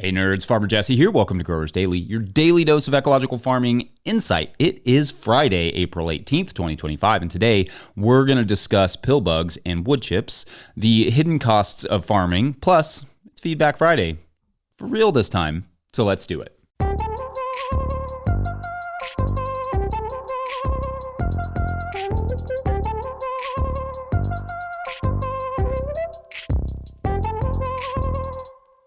Hey nerds, Farmer Jesse here. Welcome to Growers Daily, your daily dose of ecological farming insight. It is Friday, April 18th, 2025, and today we're going to discuss pill bugs and wood chips, the hidden costs of farming, plus it's Feedback Friday. For real this time, so let's do it.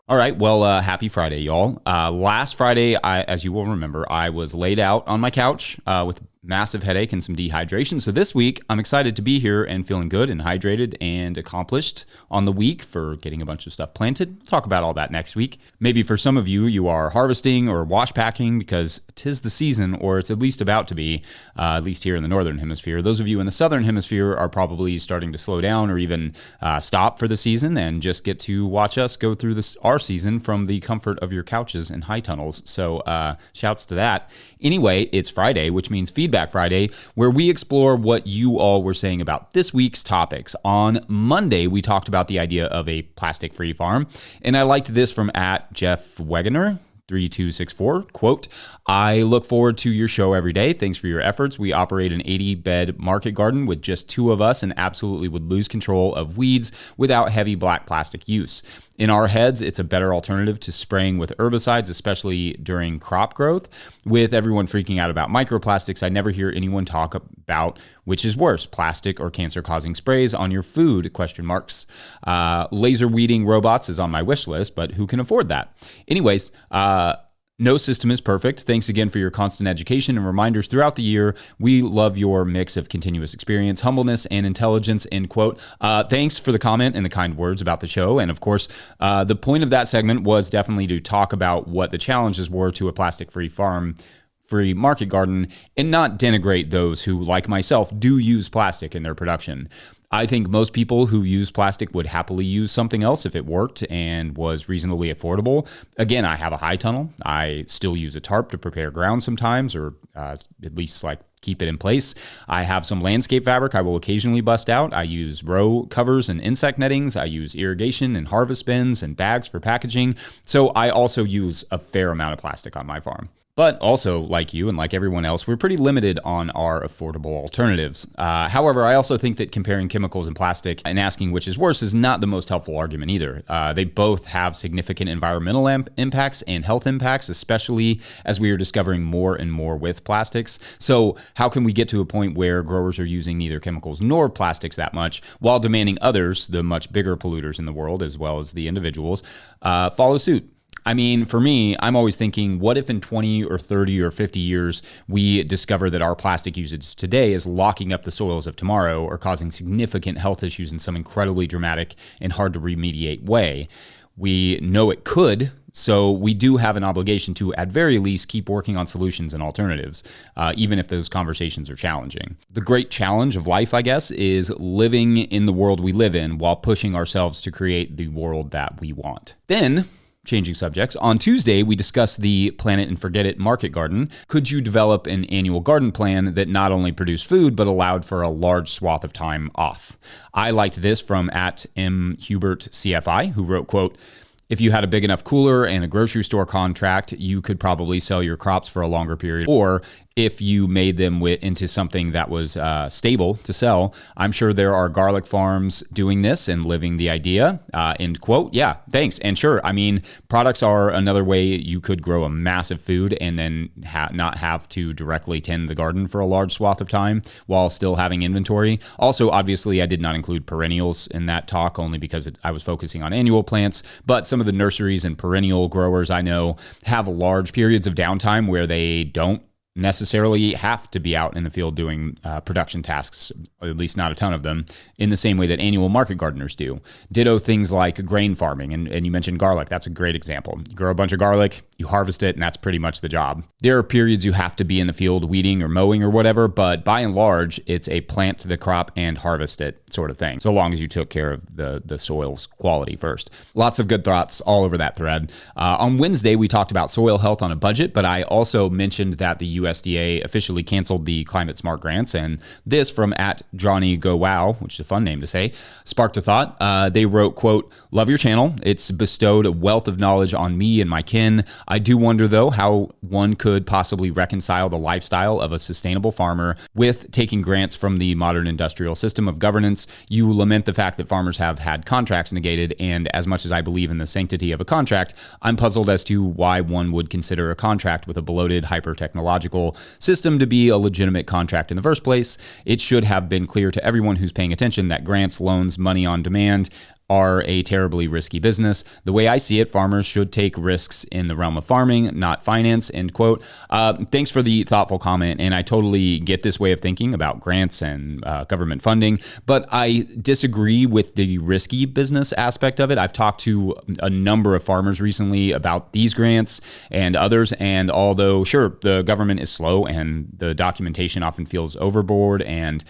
All right, well, happy Friday, y'all. Last Friday, as you will remember, I was laid out on my couch with massive headache and some dehydration. So this week, I'm excited to be here and feeling good and hydrated and accomplished on the week for getting a bunch of stuff planted. We'll talk about all that next week. Maybe for some of you, you are harvesting or wash packing because 'tis the season, or it's at least about to be, at least here in the Northern Hemisphere. Those of you in the Southern Hemisphere are probably starting to slow down or even stop for the season and just get to watch us go through our season from the comfort of your couches and high tunnels. So shouts to that. Anyway, it's Friday, which means Feedback Friday, where we explore what you all were saying about this week's topics. On Monday, we talked about the idea of a plastic-free farm, and I liked this from @JeffWegener. 3264, quote, "I look forward to your show every day. Thanks for your efforts. We operate an 80-bed market garden with just two of us and absolutely would lose control of weeds without heavy black plastic use. In our heads, it's a better alternative to spraying with herbicides, especially during crop growth. With everyone freaking out about microplastics, I never hear anyone talk about which is worse, plastic or cancer-causing sprays on your food, question marks. Laser weeding robots is on my wish list, but who can afford that? Anyways, no system is perfect. Thanks again for your constant education and reminders throughout the year. We love your mix of continuous experience, humbleness, and intelligence," end quote. Thanks for the comment and the kind words about the show. And of course, the point of that segment was definitely to talk about what the challenges were to a plastic-free farm, free market garden, and not denigrate those who, like myself, do use plastic in their production. I think most people who use plastic would happily use something else if it worked and was reasonably affordable. Again, I have a high tunnel. I still use a tarp to prepare ground sometimes, or at least keep it in place. I have some landscape fabric I will occasionally bust out. I use row covers and insect nettings. I use irrigation and harvest bins and bags for packaging. So I also use a fair amount of plastic on my farm. But also, like you and like everyone else, we're pretty limited on our affordable alternatives. However, I also think that comparing chemicals and plastic and asking which is worse is not the most helpful argument either. They both have significant environmental impacts and health impacts, especially as we are discovering more and more with plastics. So how can we get to a point where growers are using neither chemicals nor plastics that much while demanding others, the much bigger polluters in the world, as well as the individuals, follow suit? I mean, for me, I'm always thinking, what if in 20 or 30 or 50 years, we discover that our plastic usage today is locking up the soils of tomorrow or causing significant health issues in some incredibly dramatic and hard to remediate way? We know it could, so we do have an obligation to, at very least, keep working on solutions and alternatives, even if those conversations are challenging. The great challenge of life, I guess, is living in the world we live in while pushing ourselves to create the world that we want. Then, changing subjects, on Tuesday, we discussed the Plan It and Forget It market garden. Could you develop an annual garden plan that not only produced food, but allowed for a large swath of time off? I liked this from @MHubertCFI, who wrote, quote, "If you had a big enough cooler and a grocery store contract, you could probably sell your crops for a longer period. Or if you made them into something that was stable to sell, I'm sure there are garlic farms doing this and living the idea," end quote. Yeah, thanks. And sure, I mean, products are another way you could grow a massive food and then not have to directly tend the garden for a large swath of time while still having inventory. Also, obviously, I did not include perennials in that talk only because I was focusing on annual plants, but some of the nurseries and perennial growers I know have large periods of downtime where they don't necessarily have to be out in the field doing production tasks, or at least not a ton of them, in the same way that annual market gardeners do. Ditto things like grain farming, and you mentioned garlic. That's a great example. You grow a bunch of garlic, You harvest it, and that's pretty much the job. There are periods you have to be in the field weeding or mowing or whatever, but by and large, it's a plant the crop and harvest it sort of thing, so long as you took care of the soil's quality first. Lots of good thoughts all over that thread. On Wednesday, we talked about soil health on a budget, but I also mentioned that the USDA officially canceled the Climate Smart grants, and this from @JohnnyGoWow, which is a fun name to say, sparked a thought. They wrote, quote, "Love your channel. It's bestowed a wealth of knowledge on me and my kin. I do wonder, though, how one could possibly reconcile the lifestyle of a sustainable farmer with taking grants from the modern industrial system of governance. You lament the fact that farmers have had contracts negated, and as much as I believe in the sanctity of a contract, I'm puzzled as to why one would consider a contract with a bloated, hyper-technological system to be a legitimate contract in the first place. It should have been clear to everyone who's paying attention that grants, loans, money on demand are a terribly risky business. The way I see it, farmers should take risks in the realm of farming, not finance," end quote. Thanks for the thoughtful comment, and I totally get this way of thinking about grants and government funding, but I disagree with the risky business aspect of it. I've talked to a number of farmers recently about these grants and others, and although, sure, the government is slow and the documentation often feels overboard, and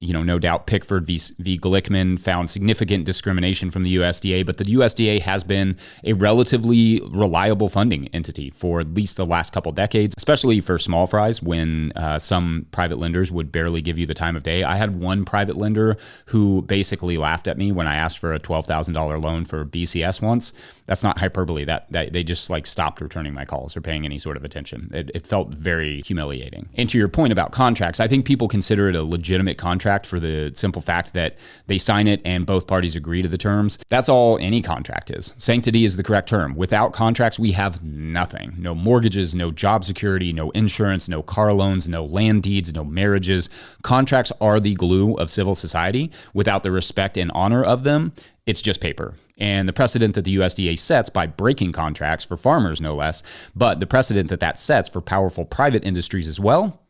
no doubt Pickford v. Glickman found significant discrimination from the USDA, but the USDA has been a relatively reliable funding entity for at least the last couple decades, especially for small fries when some private lenders would barely give you the time of day. I had one private lender who basically laughed at me when I asked for a $12,000 loan for BCS once. That's not hyperbole. That they just stopped returning my calls or paying any sort of attention. It felt very humiliating. And to your point about contracts, I think people consider it a legitimate contract for the simple fact that they sign it and both parties agree to the terms. That's all any contract is. Sanctity is the correct term. Without contracts, we have nothing. No mortgages, no job security, no insurance, no car loans, no land deeds, no marriages. Contracts are the glue of civil society. Without the respect and honor of them, it's just paper. And the precedent that the USDA sets by breaking contracts for farmers, no less, but the precedent that sets for powerful private industries as well,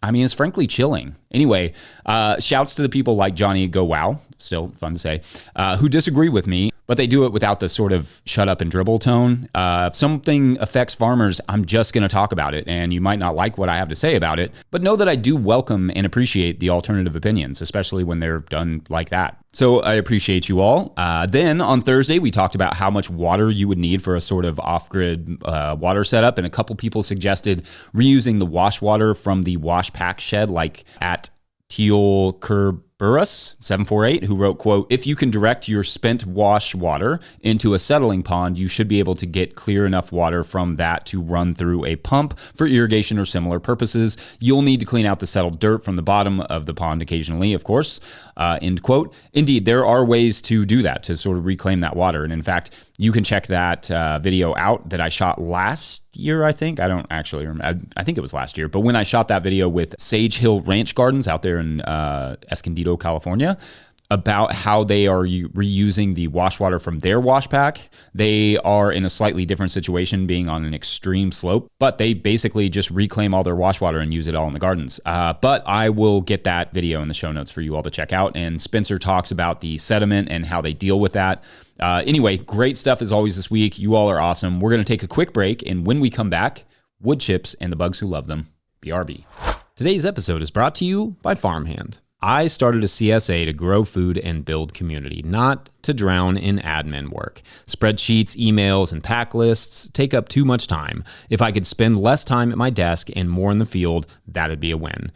it's frankly chilling. Anyway, shouts to the people like Johnny Go Wow, still fun to say, who disagree with me, but they do it without the sort of shut up and dribble tone. If something affects farmers, I'm just going to talk about it, and you might not like what I have to say about it, but know that I do welcome and appreciate the alternative opinions, especially when they're done like that. So I appreciate you all. Then on Thursday, we talked about how much water you would need for a sort of off-grid water setup, and a couple people suggested reusing the wash water from the wash pack shed, like at Teal Kerberos 748, who wrote, quote, "If you can direct your spent wash water into a settling pond, you should be able to get clear enough water from that to run through a pump for irrigation or similar purposes. You'll need to clean out the settled dirt from the bottom of the pond occasionally, of course," end quote. Indeed, there are ways to do that, to sort of reclaim that water. And in fact, you can check that video out that I shot last year, I think. I don't actually remember. I think it was last year. But when I shot that video with Sage Hill Ranch Gardens out there in Escondido, California, about how they are reusing the wash water from their wash pack. They are in a slightly different situation, being on an extreme slope, but they basically just reclaim all their wash water and use it all in the gardens. But I will get that video in the show notes for you all to check out. And Spencer talks about the sediment and how they deal with that. Anyway, great stuff as always this week. You all are awesome. We're going to take a quick break, and when we come back, wood chips and the bugs who love them. BRB. Today's episode is brought to you by Farmhand. I started a CSA to grow food and build community, not to drown in admin work. Spreadsheets, emails, and pack lists take up too much time. If I could spend less time at my desk and more in the field, that'd be a win.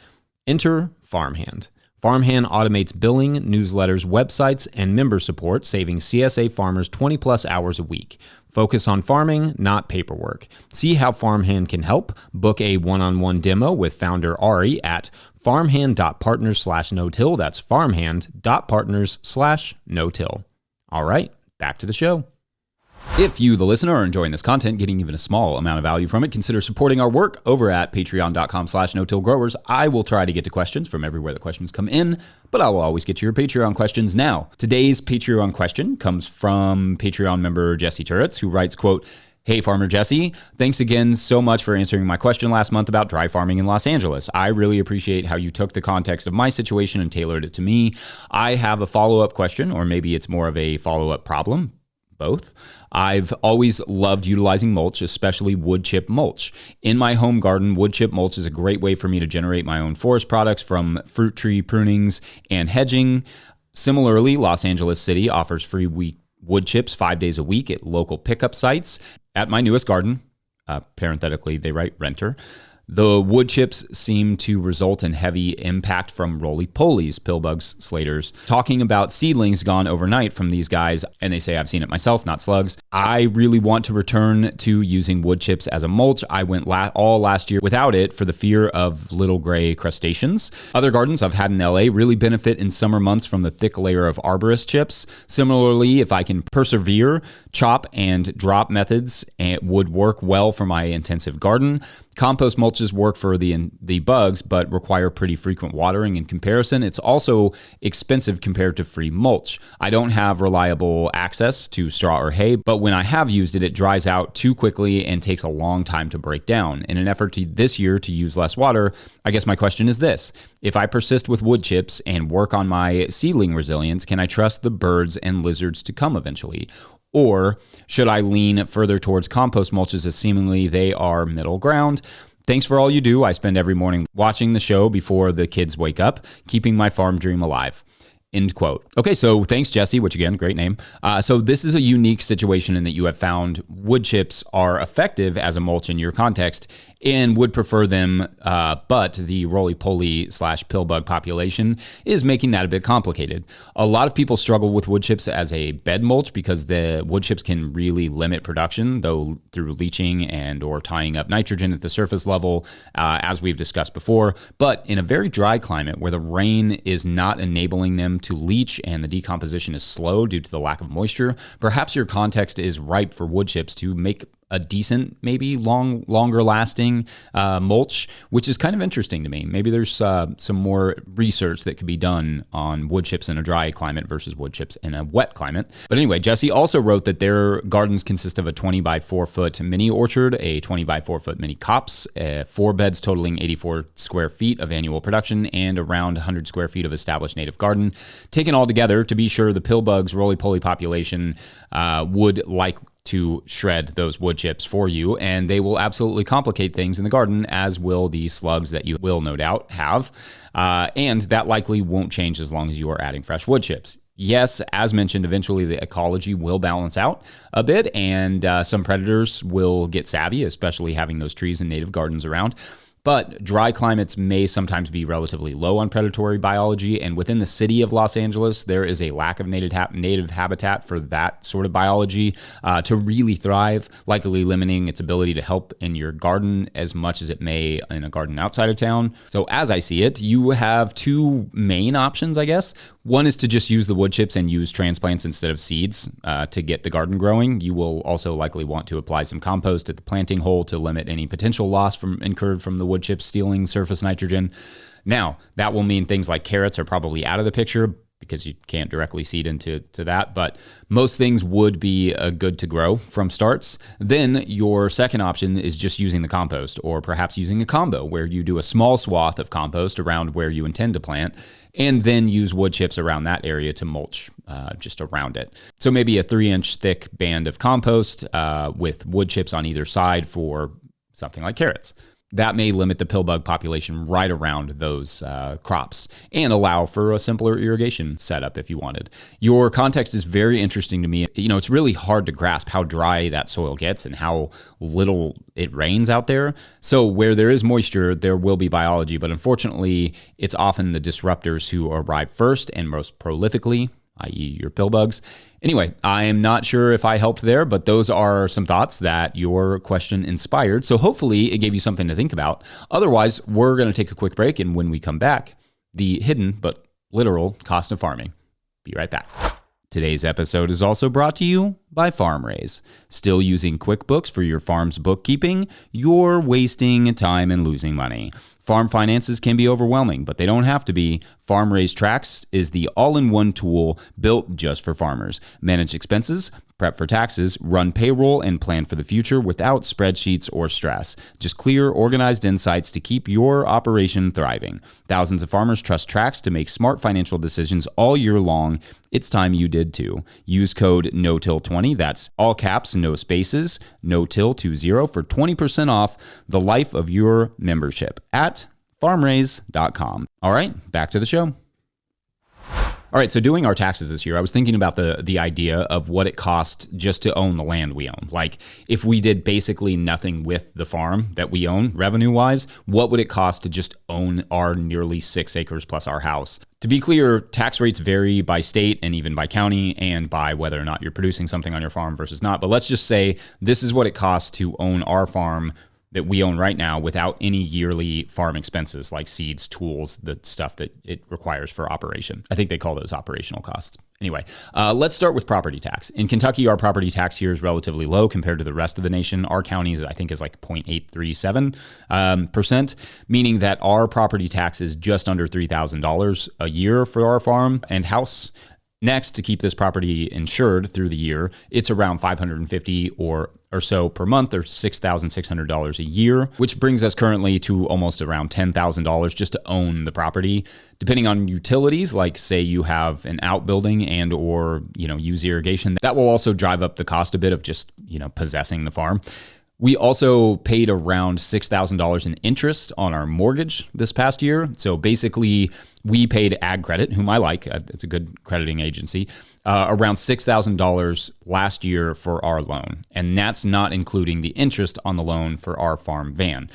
Enter Farmhand. Farmhand automates billing, newsletters, websites, and member support, saving CSA farmers 20 plus hours a week. Focus on farming, not paperwork. See how Farmhand can help. Book a one-on-one demo with founder Ari at farmhand.partners/no-till. That's farmhand.partners/no-till. All right, back to the show. If you, the listener, are enjoying this content, getting even a small amount of value from it, consider supporting our work over at patreon.com/no-till-growers. I will try to get to questions from everywhere the questions come in, but I will always get to your Patreon questions now. Today's Patreon question comes from Patreon member Jesse Turretts, who writes, quote, "Hey, Farmer Jesse, thanks again so much for answering my question last month about dry farming in Los Angeles. I really appreciate how you took the context of my situation and tailored it to me. I have a follow-up question, or maybe it's more of a follow-up problem. both. I've always loved utilizing mulch, especially wood chip mulch. In my home garden, wood chip mulch is a great way for me to generate my own forest products from fruit tree prunings and hedging. Similarly, Los Angeles City offers free wood chips 5 days a week at local pickup sites. At my newest garden, parenthetically, they write renter, the wood chips seem to result in heavy impact from roly-polies, pillbugs, slaters. Talking about seedlings gone overnight from these guys, and they say I've seen it myself, not slugs. I really want to return to using wood chips as a mulch. I went all last year without it for the fear of little gray crustaceans. Other gardens I've had in LA really benefit in summer months from the thick layer of arborist chips. Similarly, if I can persevere, chop and drop methods would work well for my intensive garden. Compost mulches work for the bugs, but require pretty frequent watering in comparison. It's also expensive compared to free mulch. I don't have reliable access to straw or hay, but when I have used it, it dries out too quickly and takes a long time to break down. In an effort this year to use less water, I guess my question is this. If I persist with wood chips and work on my seedling resilience, can I trust the birds and lizards to come eventually? Or should I lean further towards compost mulches as seemingly they are middle ground? Thanks for all you do. I spend every morning watching the show before the kids wake up, keeping my farm dream alive. End quote. Okay, so thanks, Jesse, which again, great name. So this is a unique situation in that you have found wood chips are effective as a mulch in your context and would prefer them, but the roly-poly / pillbug population is making that a bit complicated. A lot of people struggle with wood chips as a bed mulch because the wood chips can really limit production, though through leaching and or tying up nitrogen at the surface level, as we've discussed before. But in a very dry climate where the rain is not enabling them to leach and the decomposition is slow due to the lack of moisture, perhaps your context is ripe for wood chips to make a decent, maybe longer lasting mulch, which is kind of interesting to me. Maybe there's some more research that could be done on wood chips in a dry climate versus wood chips in a wet climate. But anyway, Jesse also wrote that their gardens consist of a 20 by 4 foot mini orchard, a 20 by 4 foot mini copse, 4 beds totaling 84 square feet of annual production, and around 100 square feet of established native garden. Taken all together, to be sure, the pillbugs roly-poly population would like to shred those wood chips for you, and they will absolutely complicate things in the garden, as will the slugs that you will no doubt have. And that likely won't change as long as you are adding fresh wood chips. Yes, as mentioned, eventually the ecology will balance out a bit, and some predators will get savvy, especially having those trees and native gardens around. But dry climates may sometimes be relatively low on predatory biology, and within the city of Los Angeles, there is a lack of native habitat for that sort of biology to really thrive, likely limiting its ability to help in your garden as much as it may in a garden outside of town. So as I see it, you have two main options, I guess. One is to just use the wood chips and use transplants instead of seeds to get the garden growing. You will also likely want to apply some compost at the planting hole to limit any potential loss incurred from the wood chips stealing surface nitrogen. Now, that will mean things like carrots are probably out of the picture because you can't directly seed into that, but most things would be good to grow from starts. Then your second option is just using the compost, or perhaps using a combo where you do a small swath of compost around where you intend to plant, and then use wood chips around that area to mulch just around it. So maybe a 3-inch thick band of compost with wood chips on either side for something like carrots. That may limit the pillbug population right around those crops and allow for a simpler irrigation setup if you wanted. Your context is very interesting to me. You know, it's really hard to grasp how dry that soil gets and how little it rains out there. So where there is moisture, there will be biology, but unfortunately, it's often the disruptors who arrive first and most prolifically, i.e. your pillbugs. Anyway, I am not sure if I helped there, but those are some thoughts that your question inspired. So hopefully it gave you something to think about. Otherwise, we're going to take a quick break, and when we come back, the hidden but literal cost of farming. Be right back. Today's episode is also brought to you by FarmRaise. Still using QuickBooks for your farm's bookkeeping? You're wasting time and losing money. Farm finances can be overwhelming, but they don't have to be. FarmRaise Tracks is the all-in-one tool built just for farmers. Manage expenses, Prep for taxes, run payroll, and plan for the future without spreadsheets or stress. Just clear, organized insights to keep your operation thriving. Thousands of farmers trust Trax to make smart financial decisions all year long. It's time you did too. Use code NOTIL20, that's all caps, no spaces, NOTIL20 for 20% off the life of your membership at farmraise.com. All right, back to the show. All right, so doing our taxes this year, I was thinking about the idea of what it costs just to own the land we own. Like if we did basically nothing with the farm that we own revenue-wise, what would it cost to just own our nearly 6 acres plus our house? To be clear, tax rates vary by state and even by county and by whether or not you're producing something on your farm versus not. But let's just say this is what it costs to own our farm that we own right now without any yearly farm expenses like seeds, tools, the stuff that it requires for operation. I think they call those operational costs. Anyway, let's start with property tax. In Kentucky, our property tax here is relatively low compared to the rest of the nation. Our counties, I think, is like 0.837%, meaning that our property tax is just under $3,000 a year for our farm and house. Next, to keep this property insured through the year, it's around $550 or so per month, or $6,600 a year, which brings us currently to almost around $10,000 just to own the property. Depending on utilities, like say you have an outbuilding and or use irrigation, that will also drive up the cost a bit of just possessing the farm. We also paid around $6,000 in interest on our mortgage this past year. So basically, we paid Ag Credit, whom I like, it's a good crediting agency, around $6,000 last year for our loan. And that's not including the interest on the loan for our farm van.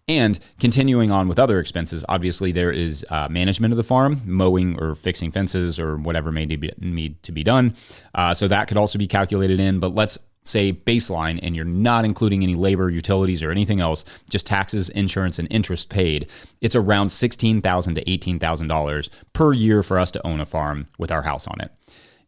And continuing on with other expenses, obviously there is management of the farm, mowing or fixing fences or whatever may need to be done. So that could also be calculated in, but let's say baseline, and you're not including any labor, utilities, or anything else, just taxes, insurance, and interest paid, it's around $16,000 to $18,000 per year for us to own a farm with our house on it.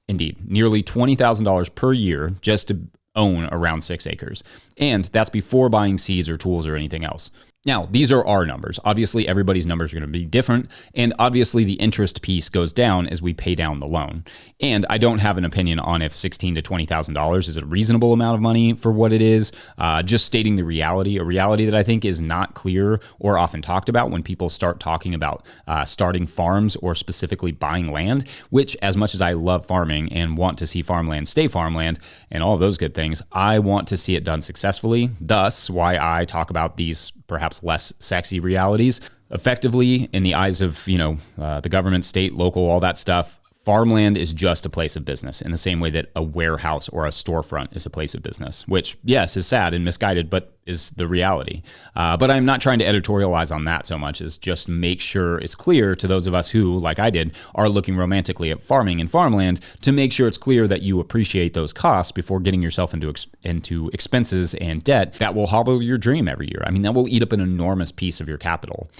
Indeed, nearly $20,000 per year just to own around 6 acres. And that's before buying seeds or tools or anything else. Now, these are our numbers. Obviously, everybody's numbers are going to be different. And obviously, the interest piece goes down as we pay down the loan. And I don't have an opinion on if $16,000 to $20,000 is a reasonable amount of money for what it is. Just stating the reality, a reality that I think is not clear or often talked about when people start talking about starting farms or specifically buying land, which as much as I love farming and want to see farmland stay farmland and all of those good things, I want to see it done successfully. Thus, why I talk about these perhaps less sexy realities. Effectively, in the eyes of, the government, state, local, all that stuff, farmland is just a place of business in the same way that a warehouse or a storefront is a place of business, which, yes, is sad and misguided, but is the reality. But I'm not trying to editorialize on that so much as just make sure it's clear to those of us who, like I did, are looking romantically at farming and farmland to make sure it's clear that you appreciate those costs before getting yourself into expenses and debt that will hobble your dream every year. I mean, that will eat up an enormous piece of your capital.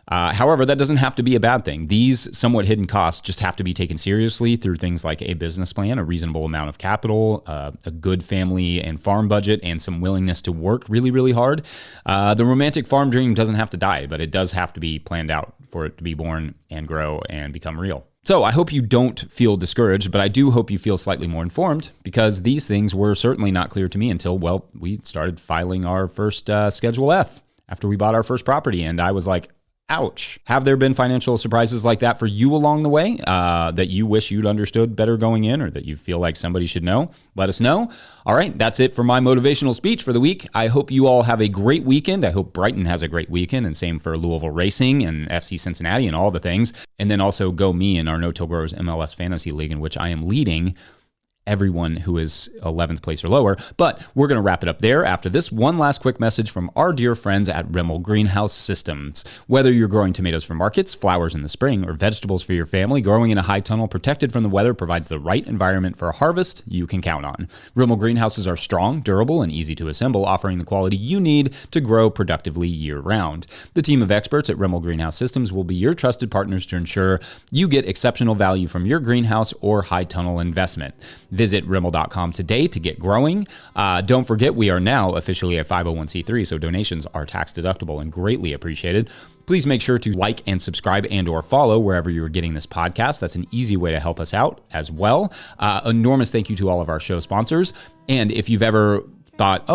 However, that doesn't have to be a bad thing. These somewhat hidden costs just have to be taken seriously through things like a business plan, a reasonable amount of capital, a good family and farm budget, and some willingness to work really, really hard. The romantic farm dream doesn't have to die, but it does have to be planned out for it to be born and grow and become real. So I hope you don't feel discouraged, but I do hope you feel slightly more informed, because these things were certainly not clear to me until, we started filing our first Schedule F after we bought our first property. And I was like, ouch. Have there been financial surprises like that for you along the way that you wish you'd understood better going in, or that you feel like somebody should know? Let us know. All right, that's it for my motivational speech for the week. I hope you all have a great weekend. I hope Brighton has a great weekend, and same for Louisville Racing and FC Cincinnati and all the things. And then also go me in our No Till Growers MLS Fantasy League, in which I am leading everyone who is 11th place or lower. But we're going to wrap it up there after this one last quick message from our dear friends at Rimmel Greenhouse Systems. Whether you're growing tomatoes for markets, flowers in the spring, or vegetables for your family, growing in a high tunnel protected from the weather provides the right environment for a harvest you can count on. Rimmel greenhouses are strong, durable, and easy to assemble, offering the quality you need to grow productively year-round. The team of experts at Rimmel Greenhouse Systems will be your trusted partners to ensure you get exceptional value from your greenhouse or high tunnel investment. Visit Rimmel.com today to get growing. Don't forget, we are now officially a 501c3, so donations are tax deductible and greatly appreciated. Please make sure to like and subscribe and or follow wherever you're getting this podcast. That's an easy way to help us out as well. Enormous thank you to all of our show sponsors. And if you've ever thought,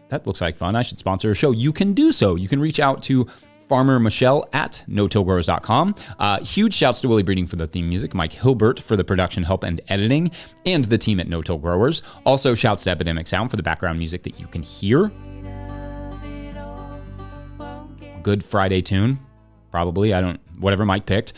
that looks like fun, I should sponsor a show, you can do so. You can reach out to Farmer Michelle at no-tillgrowers.com. Huge shouts to Willie Breeding for the theme music, Mike Hilbert for the production help and editing, and the team at No Till Growers. Also, shouts to Epidemic Sound for the background music that you can hear. Good Friday tune, probably. Whatever Mike picked.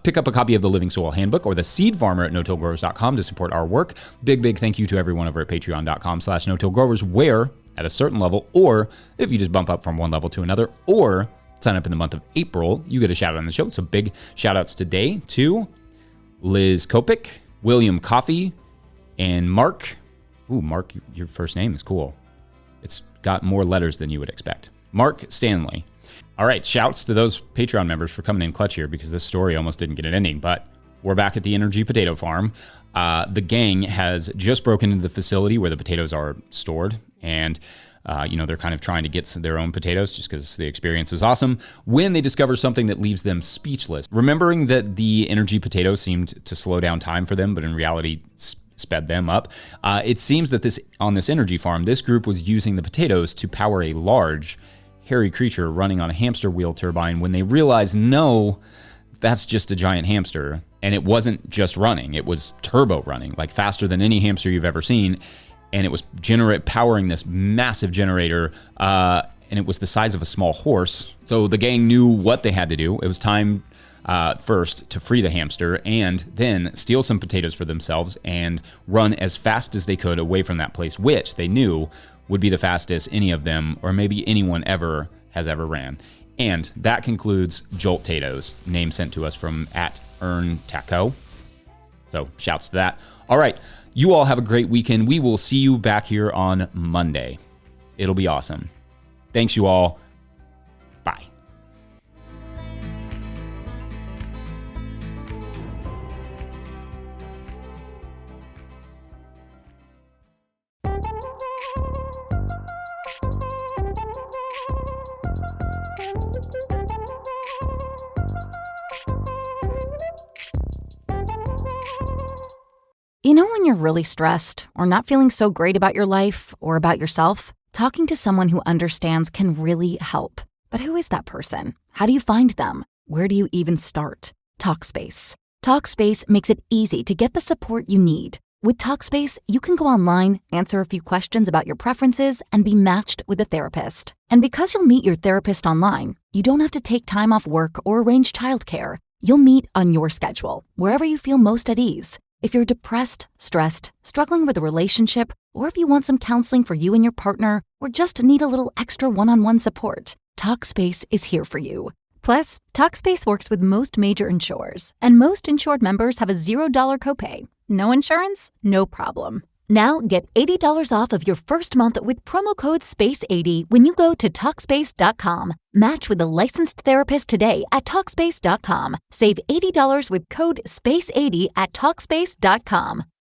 Pick up a copy of the Living Soil Handbook or the Seed Farmer at no-tillgrowers.com to support our work. Big thank you to everyone over at patreon.com/no-tillgrowers, where at a certain level, or if you just bump up from one level to another, or sign up in the month of April, you get a shout out on the show. So big shout outs today to Liz Kopic, William Coffey, and Mark. Ooh, Mark, your first name is cool. It's got more letters than you would expect. Mark Stanley. All right, shouts to those Patreon members for coming in clutch here, because this story almost didn't get an ending, but we're back at the Energy Potato Farm. The gang has just broken into the facility where the potatoes are stored, and they're kind of trying to get their own potatoes just because the experience was awesome, when they discover something that leaves them speechless. Remembering that the Energy Potato seemed to slow down time for them, but in reality sped them up. It seems that on this energy farm, this group was using the potatoes to power a large, hairy creature running on a hamster wheel turbine, when they realized, no, that's just a giant hamster. And it wasn't just running, it was turbo running, like faster than any hamster you've ever seen. And it was powering this massive generator, and it was the size of a small horse. So the gang knew what they had to do. It was time first to free the hamster, and then steal some potatoes for themselves and run as fast as they could away from that place, which they knew would be the fastest any of them, or maybe anyone has ever ran. And that concludes Jolt Tatoes, name sent to us from @EarnTaco. So shouts to that. All right, you all have a great weekend. We will see you back here on Monday. It'll be awesome. Thanks, you all. Bye. You know when you're really stressed or not feeling so great about your life or about yourself? Talking to someone who understands can really help. But who is that person? How do you find them? Where do you even start? Talkspace. Talkspace makes it easy to get the support you need. With Talkspace, you can go online, answer a few questions about your preferences, and be matched with a therapist. And because you'll meet your therapist online, you don't have to take time off work or arrange childcare. You'll meet on your schedule, wherever you feel most at ease. If you're depressed, stressed, struggling with a relationship, or if you want some counseling for you and your partner, or just need a little extra one-on-one support, Talkspace is here for you. Plus, Talkspace works with most major insurers, and most insured members have a $0 copay. No insurance? No problem. Now get $80 off of your first month with promo code SPACE80 when you go to Talkspace.com. Match with a licensed therapist today at Talkspace.com. Save $80 with code SPACE80 at Talkspace.com.